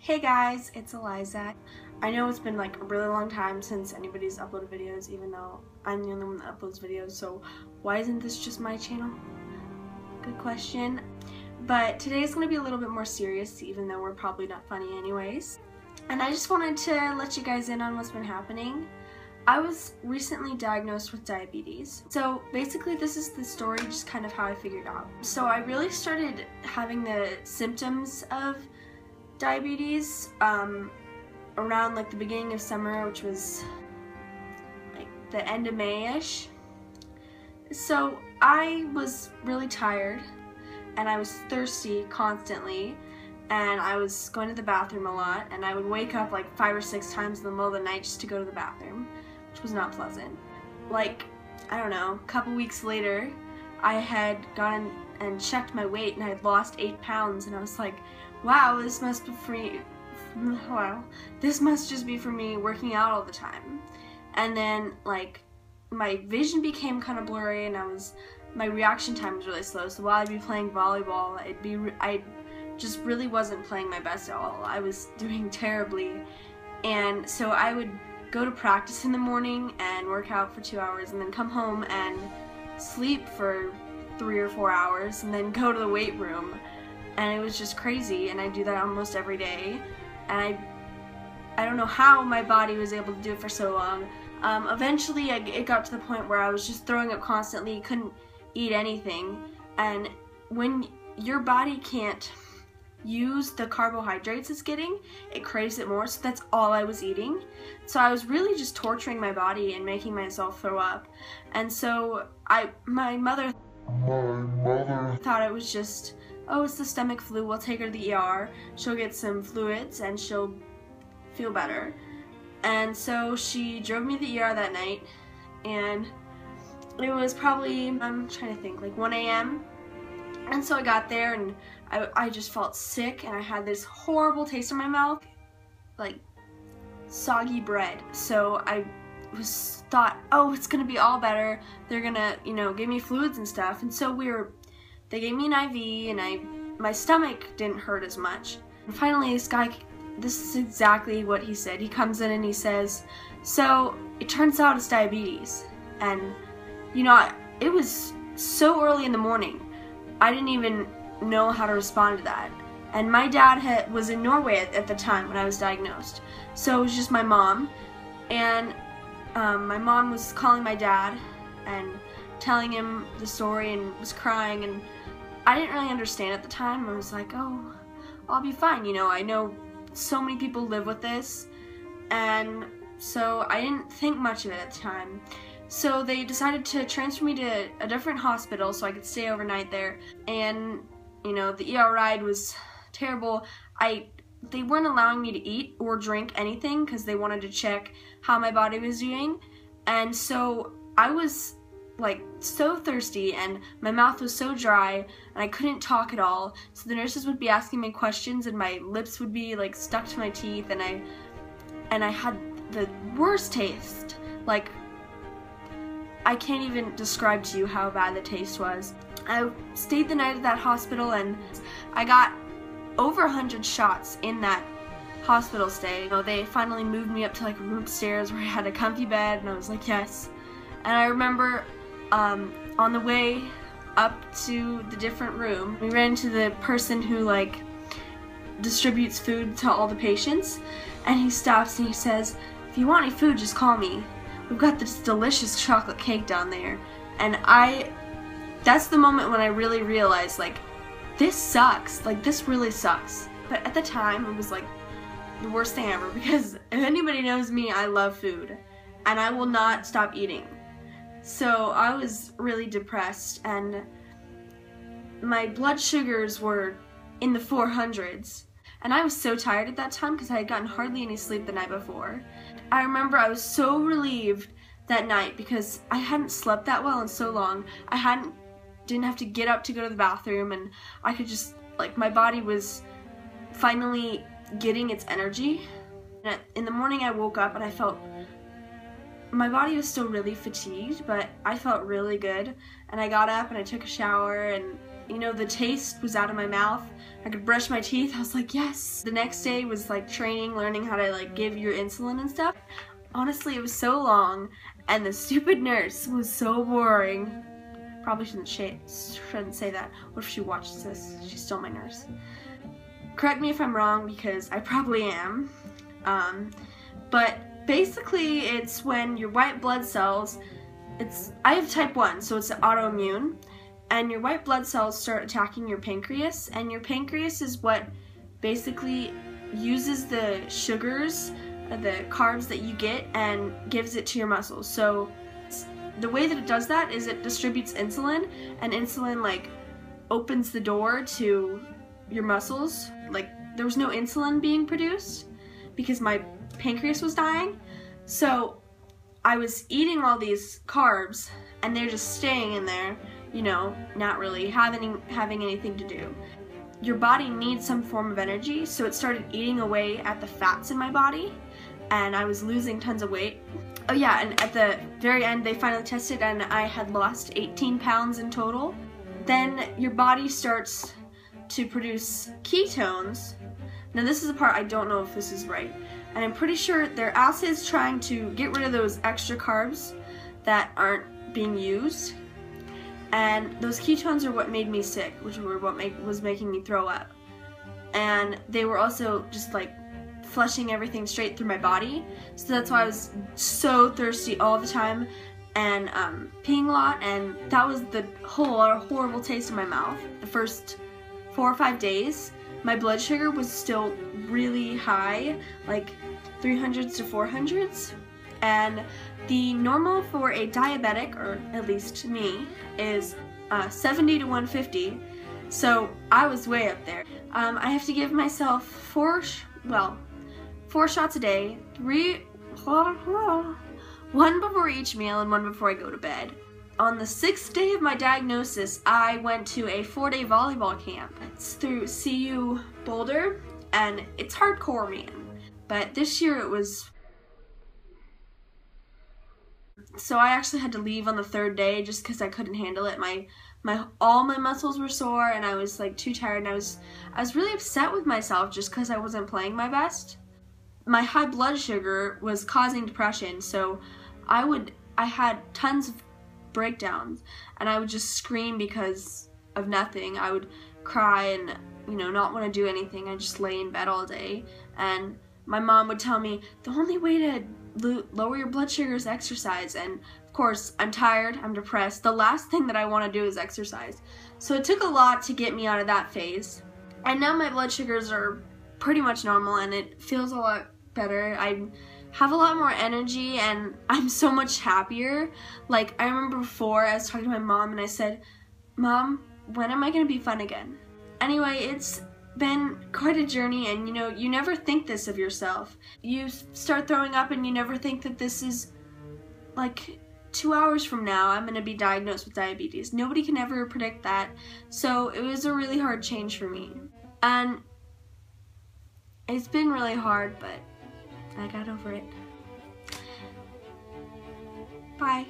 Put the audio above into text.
Hey guys, it's Eliza. I know it's been like a really long time since anybody's uploaded videos, even though I'm the only one that uploads videos, so why isn't this just my channel? Good question. But today's going to be a little bit more serious, even though we're probably not funny anyways. And I just wanted to let you guys in on what's been happening. I was recently diagnosed with diabetes. So basically this is the story, just kind of how I figured out. So I really started having the symptoms of diabetes around like the beginning of summer, which was like the end of May-ish. So I was really tired and I was thirsty constantly, and I was going to the bathroom a lot, and I would wake up like 5 or 6 times in the middle of the night just to go to the bathroom, which was not pleasant. Like, I don't know, a couple weeks later I had gone and checked my weight and I had lost 8 pounds, and I was like, wow, this must be for me. Wow, this must just be for me working out all the time. And then like my vision became kind of blurry, and my reaction time was really slow. So while I'd be playing volleyball, I just really wasn't playing my best at all. I was doing terribly, and so I would go to practice in the morning and work out for 2 hours, and then come home and sleep for 3 or 4 hours, and then go to the weight room. And it was just crazy, and I do that almost every day, and I don't know how my body was able to do it for so long. Eventually it got to the point where I was just throwing up constantly, couldn't eat anything, and when your body can't use the carbohydrates it's getting, it craves it more, so that's all I was eating. So I was really just torturing my body and making myself throw up. And so my mother thought it was just, oh, it's the stomach flu, we'll take her to the ER, she'll get some fluids and she'll feel better. And so she drove me to the ER that night, and it was probably, I'm trying to think, like 1 a.m. And so I got there, and I just felt sick, and I had this horrible taste in my mouth, like soggy bread. So I thought, oh, it's gonna be all better, they're gonna, you know, give me fluids and stuff. And so they gave me an IV, and my stomach didn't hurt as much. And finally this is exactly what he said. He comes in and he says, so it turns out it's diabetes. And you know, it was so early in the morning, I didn't even know how to respond to that. And my dad was in Norway at the time when I was diagnosed, so it was just my mom. And my mom was calling my dad and telling him the story and was crying, and I didn't really understand at the time. I was like, oh, I'll be fine, you know, I know so many people live with this. And so I didn't think much of it at the time. So they decided to transfer me to a different hospital so I could stay overnight there. And you know, the ER ride was terrible. They weren't allowing me to eat or drink anything because they wanted to check how my body was doing. And so I was like so thirsty, and my mouth was so dry, and I couldn't talk at all. So the nurses would be asking me questions, and my lips would be like stuck to my teeth, and I had the worst taste. Like, I can't even describe to you how bad the taste was. I stayed the night at that hospital, and I got over 100 shots in that hospital stay. You know, they finally moved me up to like a room upstairs where I had a comfy bed, and I was like, yes. And I remember on the way up to the different room, we ran into the person who like distributes food to all the patients, and he stops and he says, if you want any food, just call me. We've got this delicious chocolate cake down there. And that's the moment when I really realized, like, this sucks. Like, this really sucks. But at the time, it was like the worst thing ever, because if anybody knows me, I love food, and I will not stop eating. So I was really depressed, and my blood sugars were in the 400s. And I was so tired at that time because I had gotten hardly any sleep the night before. I remember I was so relieved that night because I hadn't slept that well in so long. I didn't have to get up to go to the bathroom, and I could just, like, my body was finally getting its energy. And in the morning I woke up and I felt, my body was still really fatigued, but I felt really good. And I got up and I took a shower, and you know, the taste was out of my mouth. I could brush my teeth. I was like, yes. The next day was like training, learning how to like give your insulin and stuff. Honestly, it was so long, and the stupid nurse was so boring. Probably shouldn't say that. What if she watches this? She's still my nurse. Correct me if I'm wrong, because I probably am. But basically, it's when your white blood cells, I have type 1, so it's autoimmune, and your white blood cells start attacking your pancreas, and your pancreas is what basically uses the sugars, the carbs that you get, and gives it to your muscles. So the way that it does that is it distributes insulin, and insulin like opens the door to your muscles. Like, there was no insulin being produced because my pancreas was dying. So I was eating all these carbs, and they're just staying in there, you know, not really having anything to do. Your body needs some form of energy, so it started eating away at the fats in my body, and I was losing tons of weight. Oh yeah, and at the very end they finally tested, and I had lost 18 pounds in total. Then your body starts to produce ketones. Now this is the part I don't know if this is right, and I'm pretty sure their acids trying to get rid of those extra carbs that aren't being used, and those ketones are what made me sick, which were what was making me throw up. And they were also just like flushing everything straight through my body, so that's why I was so thirsty all the time and peeing a lot, and that was the whole horrible taste in my mouth. The first 4 or 5 days, my blood sugar was still really high, like 300s to 400s, and the normal for a diabetic, or at least me, is 70 to 150, so I was way up there. I have to give myself 4 shots a day, 1 before each meal and 1 before I go to bed. On the 6th day of my diagnosis, I went to a 4-day volleyball camp. It's through CU Boulder, and it's hardcore, man. But this year it was... So I actually had to leave on the 3rd day just because I couldn't handle it. All my muscles were sore, and I was like too tired, and I was really upset with myself just because I wasn't playing my best. My high blood sugar was causing depression, so I had tons of breakdowns, and I would just scream because of nothing. I would cry and, you know, not want to do anything. I just lay in bed all day, and my mom would tell me the only way to lower your blood sugar is exercise, and of course I'm tired, I'm depressed. The last thing that I want to do is exercise. So it took a lot to get me out of that phase, and now my blood sugars are pretty much normal, and it feels a lot better. I have a lot more energy, and I'm so much happier. Like, I remember before I was talking to my mom, and I said, "Mom, when am I gonna be fun again?" Anyway, it's been quite a journey, and you know, you never think this of yourself. You start throwing up, and you never think that this is like 2 hours from now I'm gonna be diagnosed with diabetes. Nobody can ever predict that. So it was a really hard change for me, and it's been really hard, but I got over it. Bye.